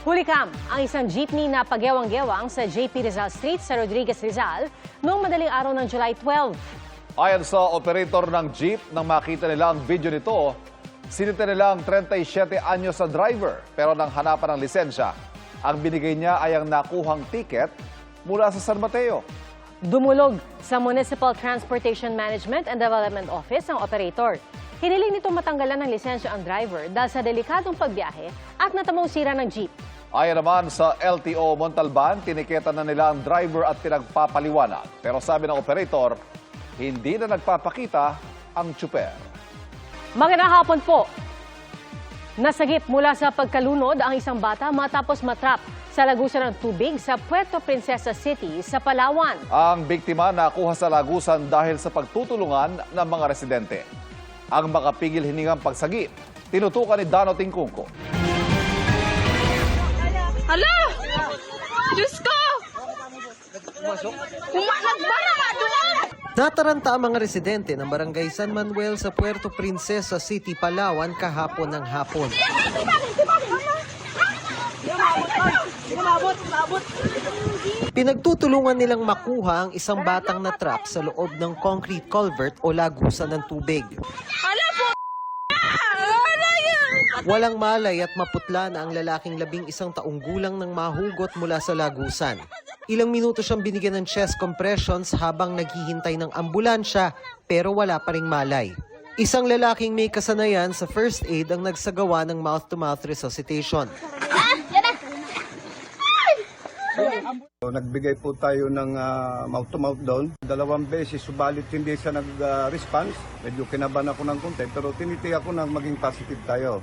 Hulikam ang isang jeepney na pagyawang-gewang sa JP Rizal Street sa Rodriguez Rizal noong madaling araw ng July 12. Ayon sa operator ng jeep, nang makita nila ang video nito, sinita nila ang 37 anyos sa driver pero nang hanapan ng lisensya, ang binigay niya ay ang nakuhang ticket mula sa San Mateo. Dumulog sa Municipal Transportation Management and Development Office ang operator. Hiniling nito matanggalan ng lisensya ang driver dahil sa delikadong pagbiyahe at natamong sira ng jeep. Ayon naman sa LTO Montalban, tiniketa na nila ang driver at pinagpapaliwanag. Pero sabi ng operator, hindi na nagpapakita ang tsuper. Magandang hapon po. Nasagip mula sa pagkalunod ang isang bata matapos matrap sa lagusan ng tubig sa Puerto Princesa City sa Palawan. Ang biktima nakuha sa lagusan dahil sa pagtutulungan ng mga residente. Ang makapigil hiningang pagsagip, tinutukan ni Dano Tingkungko. Hala! Diyos ko! Umanag ba naman doon? Nataranta ang mga residente ng Barangay San Manuel sa Puerto Princesa City, Palawan kahapon ng hapon. Pinagtutulungan nilang makuha ang isang batang natrap sa loob ng concrete culvert o lagusan ng tubig. Hala po! Hala yan! Walang malay at maputla na ang lalaking 11 taong gulang nang mahugot mula sa lagusan. Ilang minuto siyang binigyan ng chest compressions habang naghihintay ng ambulansya pero wala pa ring malay. Isang lalaking may kasanayan sa first aid ang nagsagawa ng mouth-to-mouth resuscitation. Nagbigay po tayo ng mouth-to-mouth doon. 2 beses, subalit hindi siya nag-response. Medyo kinabahan ako ng konti, pero tinitiyak ko na maging positive tayo.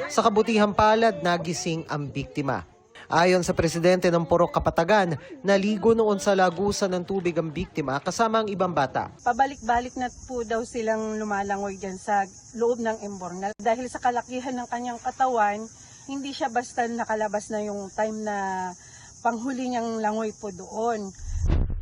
Sa kabutihang palad, nagising ang biktima. Ayon sa presidente ng Purok Kapatagan, naligo noon sa lagusan ng tubig ang biktima kasama ang ibang bata. Pabalik-balik na po daw silang lumalangoy dyan sa loob ng Embornal. Dahil sa kalakihan ng kanyang katawan, hindi siya basta nakalabas na yung time na panghuli niyang langoy po doon.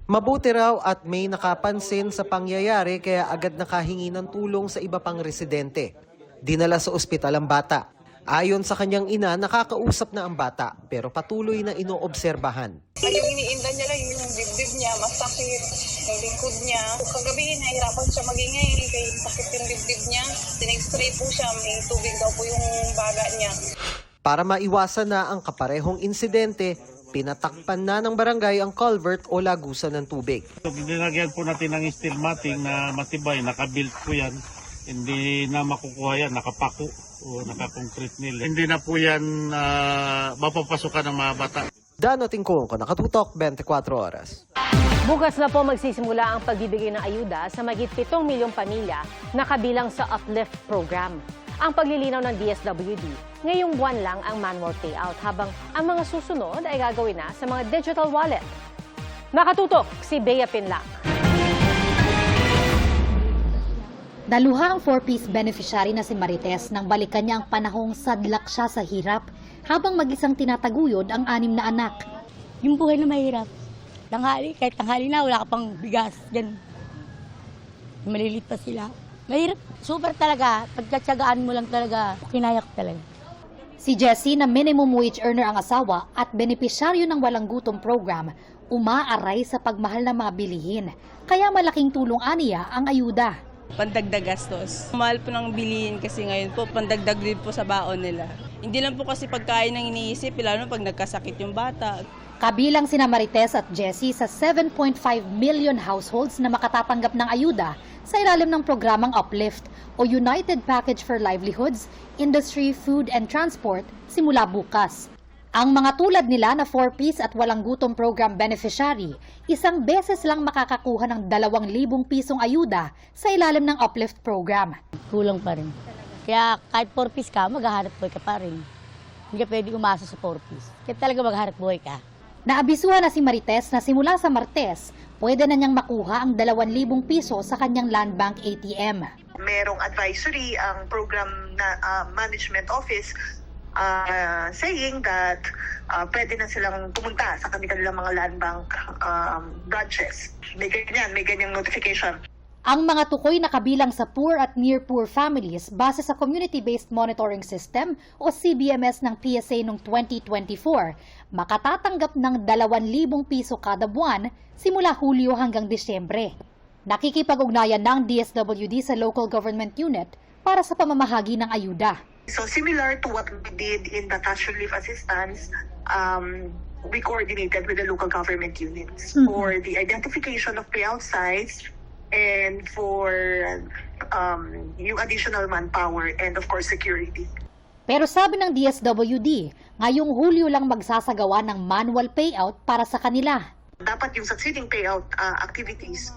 Mabuti raw at may nakapansin sa pangyayari kaya agad nakahingi ng tulong sa iba pang residente. Dinala sa ospital ang bata. Ayon sa kanyang ina, nakakausap na ang bata pero patuloy na inoobserbahan. Yung iniinda niya lang yung dibdib niya, masakit, yung likod niya. Kagabi, nahirapan siya magingay kaya sakit yung dibdib niya. Tinag-spray po siya, may tubig daw po yung baga niya. Para maiwasan na ang kaparehong insidente, pinatakpan na ng barangay ang culvert o lagusan ng tubig. Nilagyan po natin ng steel matting na matibay, nakabuilt po yan. Hindi na makukuha yan, nakapako o nakakoncrete nila. Hindi na po yan mapapasukan ng mga bata. Dano Tingkungko, Nakatutok, 24 Oras. Bukas na po magsisimula ang pagbibigay ng ayuda sa mahigit 7 milyong pamilya na kabilang sa Uplift program. Ang paglilinaw ng DSWD, ngayong buwan lang ang manual payout habang ang mga susunod ay gagawin na sa mga digital wallet. Nakatutok si Bea Pinlac. Daluha ang 4-piece beneficiary na si Marites nang balikan niya ang panahong sadlak siya sa hirap habang mag-isang tinataguyod ang 6 na anak. Yung buhay na mahirap. Kahit tanghali na, wala ka pang bigas. Yan. Malilit pa sila. Mahirap. Super talaga. Pagkatsagaan mo lang talaga, kinaya ko talaga. Si Jessie na minimum wage earner ang asawa at benepisyaryo ng walang gutom program, umaaray sa pagmahal ng mga bilihin. Kaya malaking tulong aniya ang ayuda. Pandagdag gastos. Mahal po ng bilihin kasi ngayon po, pandagdag din po sa baon nila. Hindi lang po kasi pagkain ang iniisip, lalo pag nagkasakit yung bata. Kabilang sina Marites at Jessie sa 7.5 million households na makatatanggap ng ayuda sa ilalim ng programang Uplift o United Package for Livelihoods, Industry, Food and Transport simula bukas. Ang mga tulad nila na 4-piece at walang gutom program beneficiary, isang beses lang makakakuha ng 2,000 pisong ayuda sa ilalim ng Uplift program. Kulang pa rin. Kaya kahit 4-piece ka, maghahanap buhay ka pa rin. Hindi ka pwede umasa sa 4-piece. Kaya talaga maghahanap buhay ka. Naabisuhan na si Marites na simula sa Martes, pwede na niyang makuha ang 2,000 piso sa kanyang Land Bank ATM. Merong advisory ang program na management office saying that pwede na silang pumunta sa kanilang mga land bank branches. May ganyang notification. Ang mga tukoy na kabilang sa poor at near poor families base sa Community-Based Monitoring System o CBMS ng PSA noong 2024, makatatanggap ng 2,000 piso kada buwan simula Hulyo hanggang Disyembre. Nakikipag-ugnayan ng DSWD sa local government unit para sa pamamahagi ng ayuda. So similar to what we did in the cash relief assistance, we coordinated with the local government units for the identification of payout sites and for yung additional manpower and of course security. Pero sabi ng DSWD, ngayong Hulyo lang magsasagawa ng manual payout para sa kanila. Dapat yung succeeding payout activities,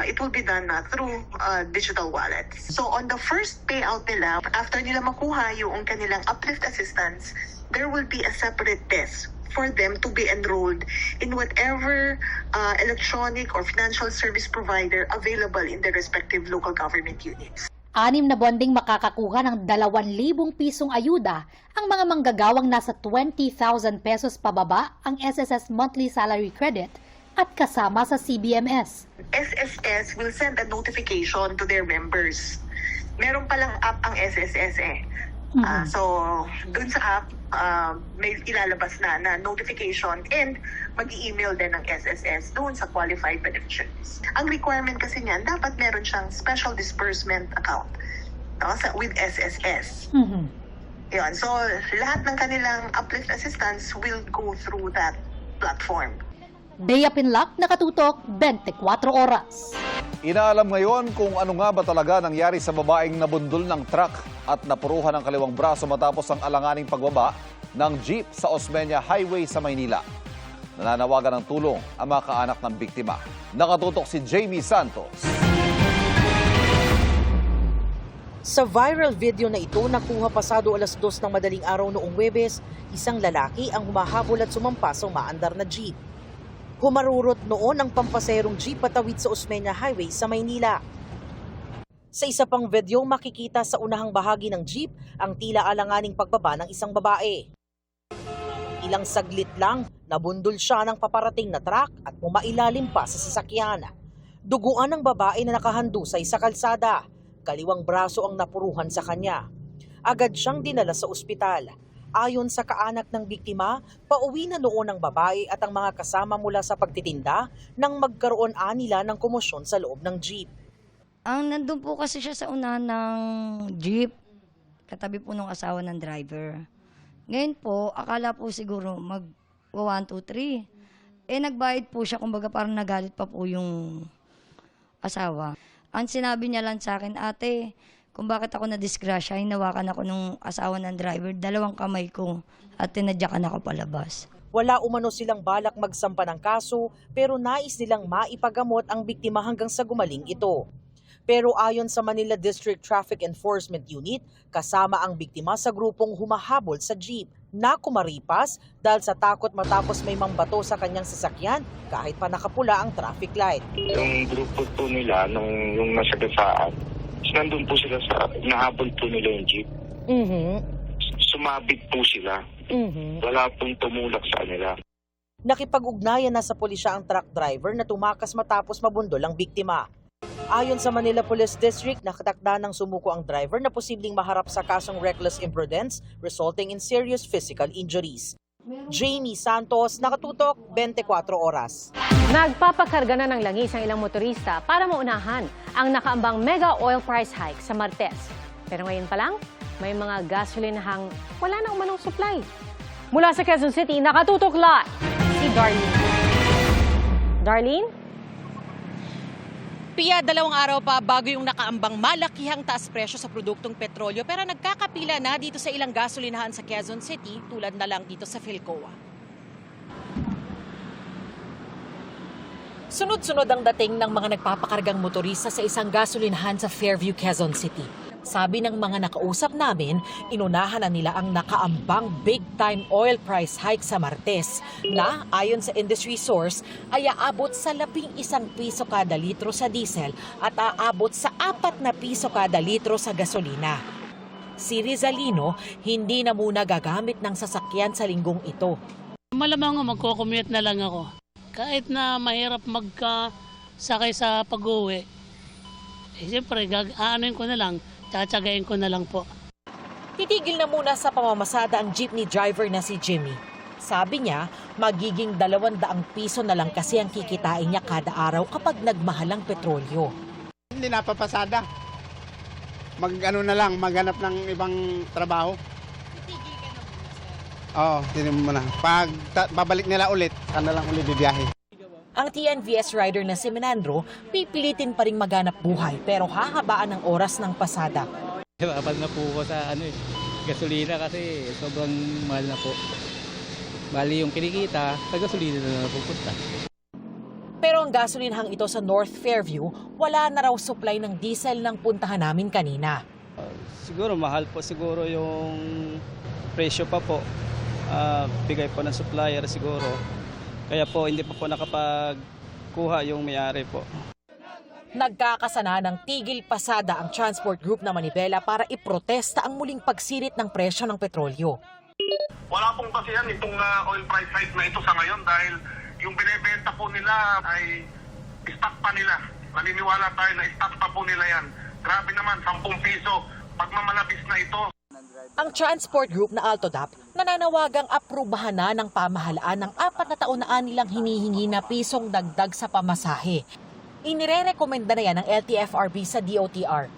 it will be done through digital wallets. So on the first payout nila, after nila makuha yung kanilang uplift assistance, there will be a separate desk for them to be enrolled in whatever electronic or financial service provider available in their respective local government units. 6 na buwan ding makakakuha ng 2,000 pisong ayuda ang mga manggagawang nasa 20,000 pesos pababa ang SSS monthly salary credit at kasama sa CBMS. SSS will send a notification to their members. Meron palang app ang SSS eh. So, dun sa app, may ilalabas na notification and mag-i-email din ng SSS doon sa qualified beneficiaries. Ang requirement kasi niyan, dapat meron siyang special disbursement account with SSS. Yun. So, lahat ng kanilang uplift assistance will go through that platform. Bea Pinlac, Nakatutok, 24 Oras. Inaalam ngayon kung ano nga ba talaga nangyari sa babaeng nabundol ng truck at napuruhan ng kaliwang braso matapos ang alanganing pagbaba ng jeep sa Osmeña Highway sa Maynila. Nananawagan ng tulong ang mga kaanak ng biktima. Nakatutok si Jamie Santos. Sa viral video na ito, nakuha pasado 2:00 ng madaling araw noong Huwebes, isang lalaki ang humahabol at sumampa sa umaandar na jeep. Humarurot noon ang pampaserong jeep patawid sa Osmeña Highway sa Maynila. Sa isa pang video, makikita sa unahang bahagi ng jeep ang tila alanganing pagbaba ng isang babae. Ilang saglit lang, nabundol siya ng paparating na truck at pumailalim pa sa sasakyan. Duguan ng babae na nakahandusay sa kalsada. Kaliwang braso ang napuruhan sa kanya. Agad siyang dinala sa ospital. Ayon sa kaanak ng biktima, pauwi na noon ang babae at ang mga kasama mula sa pagtitinda nang magkaroon nila ng komosyon sa loob ng jeep. Nandun po kasi siya sa unahan ng jeep, katabi po ng asawa ng driver. Ngayon po, akala po siguro mag 1, 2, 3. Nagbayad po siya, kumbaga parang nagalit pa po yung asawa. Ang sinabi niya lang sa akin, ate, kung bakit ako na-disgrasya, hinawakan ako nung asawa ng driver, 2 kamay ko at tinadyakan ako palabas. Wala umano silang balak magsampa ng kaso pero nais nilang maipagamot ang biktima hanggang sa gumaling ito. Pero ayon sa Manila District Traffic Enforcement Unit, kasama ang biktima sa grupong humahabol sa jeep na kumaripas dahil sa takot matapos may mambato sa kanyang sasakyan kahit pa nakapula ang traffic light. Yung grupo po nila, yung nasagasaan, nandun po sila sa, nahabol po nila yung jeep. Sumabit po sila. Wala pong tumulak sa kanila. Nakipag-ugnayan na sa pulisya ang truck driver na tumakas matapos mabundol ang biktima. Ayon sa Manila Police District, nakatakda ng sumuko ang driver na posibleng maharap sa kasong reckless imprudence resulting in serious physical injuries. Jamie Santos, Nakatutok, 24 Oras. Nagpapakarga na ng langis ang ilang motorista para maunahan ang nakaambang mega oil price hike sa Martes. Pero ngayon pa lang, may mga gasolinahang wala na umanong supply. Mula sa Quezon City, Nakatutok live si Darlene. Darlene? Pia, 2 araw pa bago yung nakaambang malakihang taas presyo sa produktong petrolyo pero nagkakapila na dito sa ilang gasolinahan sa Quezon City tulad na lang dito sa Philcoa. Sunod-sunod ang dating ng mga nagpapakargang motorista sa isang gasolinahan sa Fairview, Quezon City. Sabi ng mga nakausap namin, inunahan na nila ang nakaambang big-time oil price hike sa Martes na ayon sa industry source ay aabot sa 11 piso kada litro sa diesel at aabot sa 4 na piso kada litro sa gasolina. Si Rizalino hindi na muna gagamit ng sasakyan sa linggong ito. Malamang magko-commute na lang ako. Kahit na mahirap magkasakay sa pag-uwi, Siyempre, aanuin ko na lang, tsatsagayin ko na lang po. Titigil na muna sa pamamasada ang jeepney driver na si Jimmy. Sabi niya, magiging 200 piso na lang kasi ang kikitain niya kada araw kapag nagmahal ang petrolyo. Hindi napapasada. Na lang, maghanap ng ibang trabaho. Oo, titigil muna. Pag babalik nila ulit, sana lang ulit bibiyahe. Ang TNVS rider na si Menandro, pipilitin pa rin maghanap buhay pero hahabaan ang oras ng pasada. Kapag na po ko sa gasolina kasi sobrang mahal na po. Bali yung kinikita, sa gasolina na napupunta. Pero ang gasolinhang ito sa North Fairview, wala na raw supply ng diesel ng puntahan namin kanina. Siguro mahal po siguro yung presyo pa po. Bigay po ng supplier siguro. Kaya po hindi pa po nakapagkuha yung may-ari po. Nagkakasana ng tigil pasada ang transport group na Manibela para iprotesta ang muling pagsirit ng presyo ng petrolyo. Wala pong basihan itong oil price hike na ito sa ngayon dahil yung binebenta po nila ay stock pa nila. Naniniwala tayo na stock pa po nila yan. Grabe naman, 10 piso. Pagmamalabis na ito. Ang transport group na Altodap nananawagang aprubahan na ng pamahalaan ng 4 na taon na nilang hinihingi na pisong dagdag sa pamasahe. Inirerekomenda na yan ng LTFRB sa DOTR.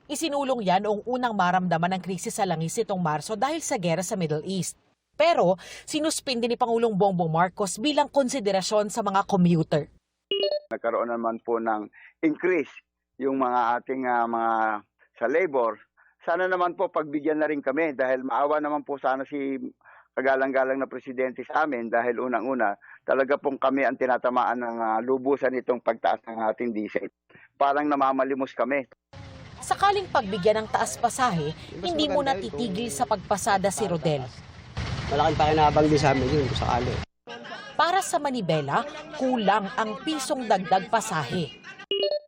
Isinulong yan noong unang maramdaman ng krisis sa langis itong Marso dahil sa gera sa Middle East. Pero sinuspindi ni Pangulong Bongbong Marcos bilang konsiderasyon sa mga commuter. Nagkaroon naman po ng increase yung mga ating mga sa labor. Sana naman po pagbigyan na rin kami dahil maawa naman po sana si kagalang-galang na presidente sa amin dahil unang-una talaga pong kami ang tinatamaan ng lubusan itong pagtaas ng ating diesel. Parang namamalimos kami. Sakaling pagbigyan ng taas pasahe, hindi muna titigil sa pagpasada si Rodel. Malaking pakinabang din sa amin yun sakali. Para sa Manibela, kulang ang pisong dagdag pasahe.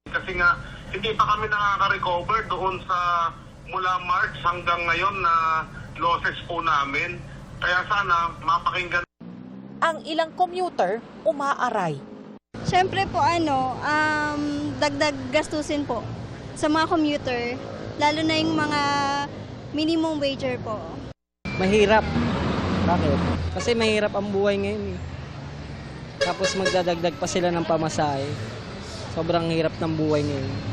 Kasi nga, hindi pa kami nakaka-recover doon sa mula March hanggang ngayon na losses po namin. Kaya sana mapakinggan. Ang ilang commuter umaaray. Siyempre po dagdag gastusin po sa mga commuter, lalo na yung mga minimum wager po. Mahirap. Bakit? Kasi mahirap ang buhay ngayon. Tapos magdadagdag pa sila ng pamasahe. Sobrang hirap ng buhay ngayon.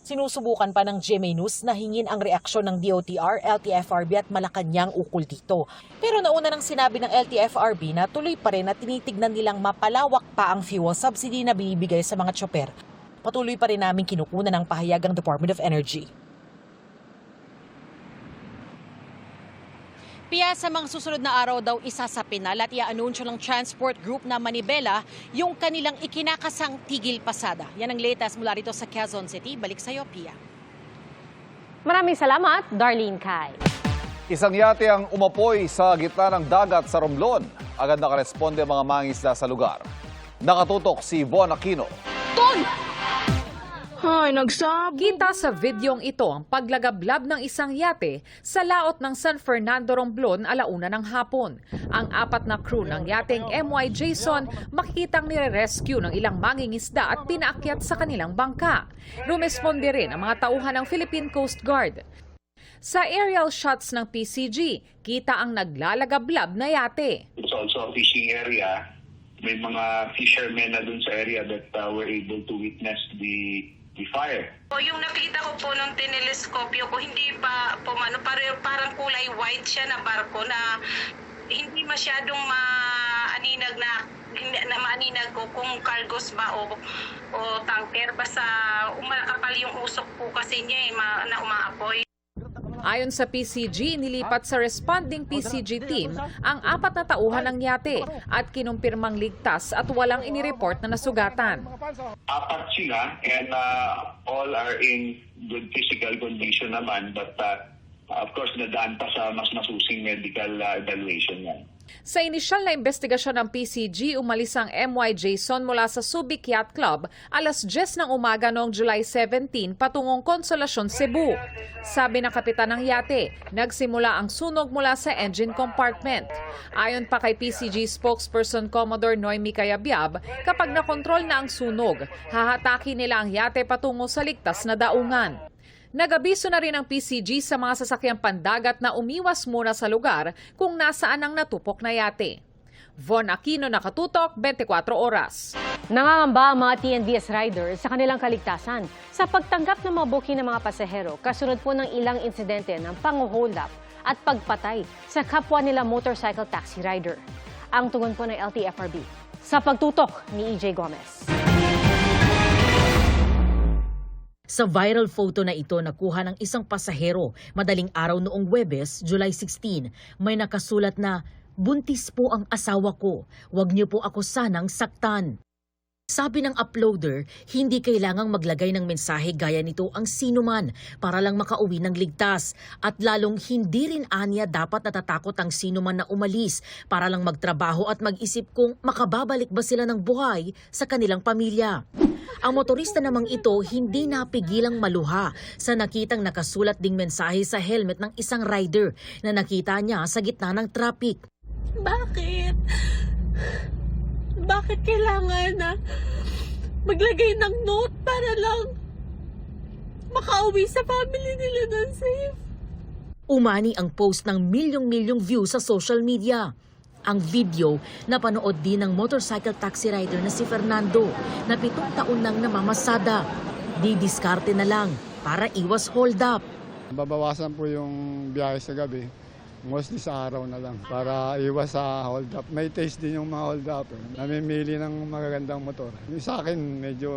Sinusubukan pa ng GMA News na hingin ang reaksyon ng DOTR, LTFRB at Malacanang ukol dito. Pero nauna nang sinabi ng LTFRB na tuloy pa rin at tinitignan nilang mapalawak pa ang fuel subsidy na binibigay sa mga tsoper. Patuloy pa rin namin kinukunan ng pahayag ang Department of Energy. Piya sa mga susunod na araw daw isa sa pinal at i-anunsyo ng transport group na Manibela yung kanilang ikinakasang tigil pasada. Yan ang latest mula rito sa Quezon City. Balik sa iyo, Pia. Maraming salamat, Darlene Kai. Isang yate ang umapoy sa gitna ng dagat sa Romblon. Agad nakaresponde ang mga mangingisda sa lugar. Nakatutok si Von Aquino. Ay, nagsabi. Kita sa videong ito ang paglagablab ng isang yate sa laot ng San Fernando Romblon alauna ng hapon. Ang 4 na crew ng yateng MY Jason makikitang nire-rescue ng ilang mangingisda at pinaakyat sa kanilang bangka. Rumesponde rin ang mga tauhan ng Philippine Coast Guard. Sa aerial shots ng PCG, kita ang naglalagablab na yate. It's also a fishing area. May mga fishermen na dun sa area that were able to witness the fire. Yung nakita ko po ng teleskopyo ko, hindi pa parang kulay white siya na barko na hindi masyadong maaninag ko kung cargos ba o tanker. Basta umakapal yung usok po kasi niya na umaapoy. Ayon sa PCG, nilipat sa responding PCG team ang 4 na tauhan ng yate at kinumpirmang ligtas at walang inireport na nasugatan. 4 sila and all are in good physical condition naman but of course nadaan pa sa mas masusing medical evaluation yan. Sa inisyal na investigasyon ng PCG, umalis ang MY Jason mula sa Subic Yacht Club alas 10 ng umaga noong July 17 patungong Consolacion, Cebu. Sabi ng kapitan ng yate, nagsimula ang sunog mula sa engine compartment. Ayon pa kay PCG spokesperson Commodore Noemi Cayabyab, kapag nakontrol na ang sunog, hahataki nila ang yate patungo sa ligtas na daungan. Nag-abiso na rin ang PCG sa mga sasakyang pandagat na umiwas muna sa lugar kung nasaan ang natupok na yate. Von Aquino, Nakatutok, 24 Oras. Nangangamba ang mga TNVS riders sa kanilang kaligtasan sa pagtanggap ng mga booking ng mga pasahero kasunod po ng ilang insidente ng pang-hold up at pagpatay sa kapwa nila motorcycle taxi rider. Ang tugon po ng LTFRB sa pagtutok ni EJ Gomez. Sa viral photo na ito nakuha ng isang pasahero madaling araw noong Huwebes, July 16, may nakasulat na, "Buntis po ang asawa ko, wag niyo po ako sanang saktan." Sabi ng uploader, hindi kailangang maglagay ng mensahe gaya nito ang sinuman para lang makauwi ng ligtas at lalong hindi rin anya dapat natatakot ang sinuman na umalis para lang magtrabaho at mag-isip kung makababalik ba sila ng buhay sa kanilang pamilya. Ang motorista namang ito hindi napigilang maluha sa nakitang nakasulat ding mensahe sa helmet ng isang rider na nakita niya sa gitna ng traffic. Bakit? Bakit kailangan na maglagay ng note para lang makauwi sa family nila ng safe? Umani ang post ng milyong-milyong views sa social media. Ang video napanood din ng motorcycle taxi rider na si Fernando na 7 taon nang namamasada. Didiskarte na lang para iwas hold up. Babawasan po yung biyahe sa gabi. Mostly sa araw na lang para iwas sa hold up. May taste din yung mga hold up. Namimili ng magagandang motor. Yung sa akin medyo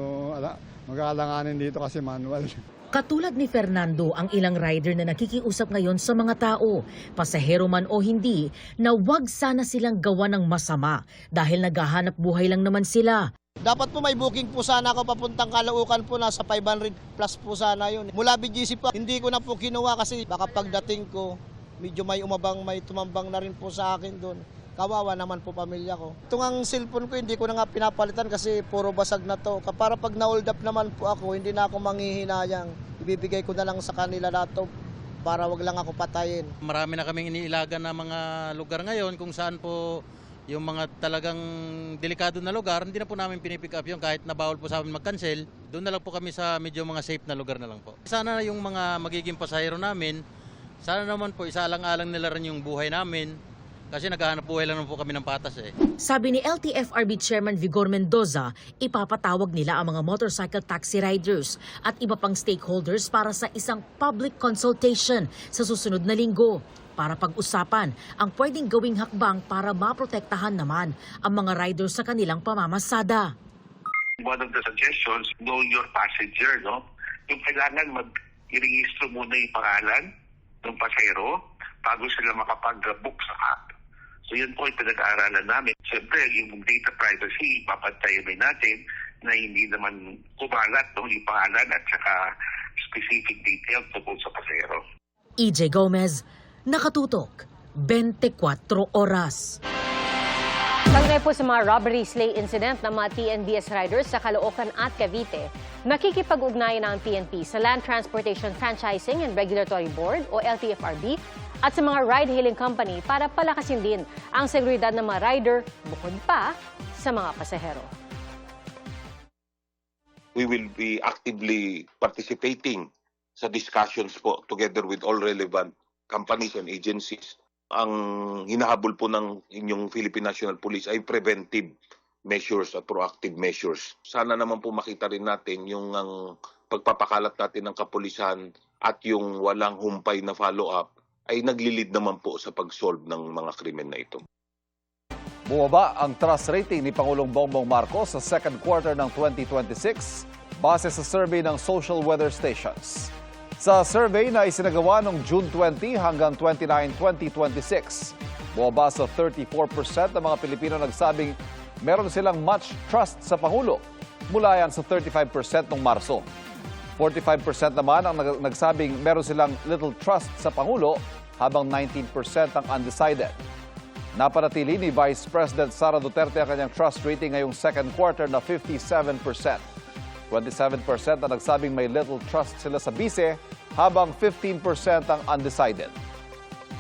mag-aalanganin dito kasi manual. Katulad ni Fernando, ang ilang rider na nakikiusap ngayon sa mga tao, pasahero man o hindi, na wag sana silang gawa ng masama dahil naghahanap buhay lang naman sila. Dapat po may booking po sana ako papuntang Caloocan po, nasa 500 plus po sana yun. Mula BGC po, hindi ko na po kinuha kasi baka pagdating ko, medyo may tumambang na rin po sa akin doon. Kawawa naman po pamilya ko. Itong ang cellphone ko, hindi ko na nga pinapalitan kasi puro basag na to. Para pag na-hold up naman po ako, hindi na ako manghihinayang. Ibibigay ko na lang sa kanila lahat to para wag lang ako patayin. Marami na kaming iniilagan na mga lugar ngayon kung saan po yung mga talagang delikado na lugar, hindi na po namin pinipick up yung kahit na bawal po sa amin mag-cancel. Doon na lang po kami sa medyo mga safe na lugar na lang po. Sana yung mga magiging pasahero namin, sana naman po isaalang-alang nila rin yung buhay namin kasi naghahanap buhay lang po kami ng patas eh. Sabi ni LTFRB Chairman Vigor Mendoza, ipapatawag nila ang mga motorcycle taxi riders at iba pang stakeholders para sa isang public consultation sa susunod na linggo para pag-usapan ang pwedeng gawing hakbang para maprotektahan naman ang mga riders sa kanilang pamamasada. One of the suggestions, know your passenger, no? Yung kailangan mag-i-register muna yung pangalan ng pasahero bago sila makapag-book sa app. So yun po yung pinag-aaralan namin. Siyempre, yung data privacy, papantayin natin na hindi naman kumalat yung pangalan at saka specific details tungkol sa pasahero. EJ Gomez, Nakatutok, 24 Oras. Kaugnay po sa mga robbery slay incident ng mga TNVS riders sa Caloocan at Cavite, nakikipag-ugnayan ang PNP sa Land Transportation Franchising and Regulatory Board o LTFRB at sa mga ride-hailing company para palakasin din ang seguridad ng mga rider bukod pa sa mga pasahero. We will be actively participating sa discussions po together with all relevant companies and agencies. Ang hinahabol po ng inyong Philippine National Police ay preventive measures at proactive measures. Sana naman po makita rin natin yung ang pagpapakalat natin ng kapulisan at yung walang humpay na follow-up ay naglilid naman po sa pag-solve ng mga krimen na ito. Bumaba ang trust rating ni Pangulong Bongbong Marcos sa second quarter ng 2026 base sa survey ng Social Weather Stations. Sa survey na isinagawa noong June 20 hanggang 29, 2026, bumaba sa 34% ng mga Pilipino nagsabing meron silang much trust sa Pangulo. Mula yan sa 35% noong Marso. 45% naman ang nagsabing meron silang little trust sa Pangulo habang 19% ang undecided. Napanatili ni Vice President Sara Duterte ang kanyang trust rating ngayong second quarter na 57%. 27% ang nagsabing may little trust sila sa bise, habang 15% ang undecided.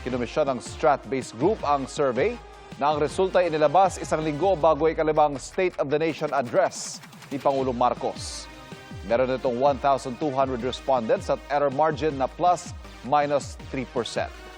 Kinomisyon ng Strat-based group ang survey na ang resulta inilabas 1 linggo bago ikalibang State of the Nation address ni Pangulong Marcos. Meron itong 1,200 respondents at error margin na ±3%.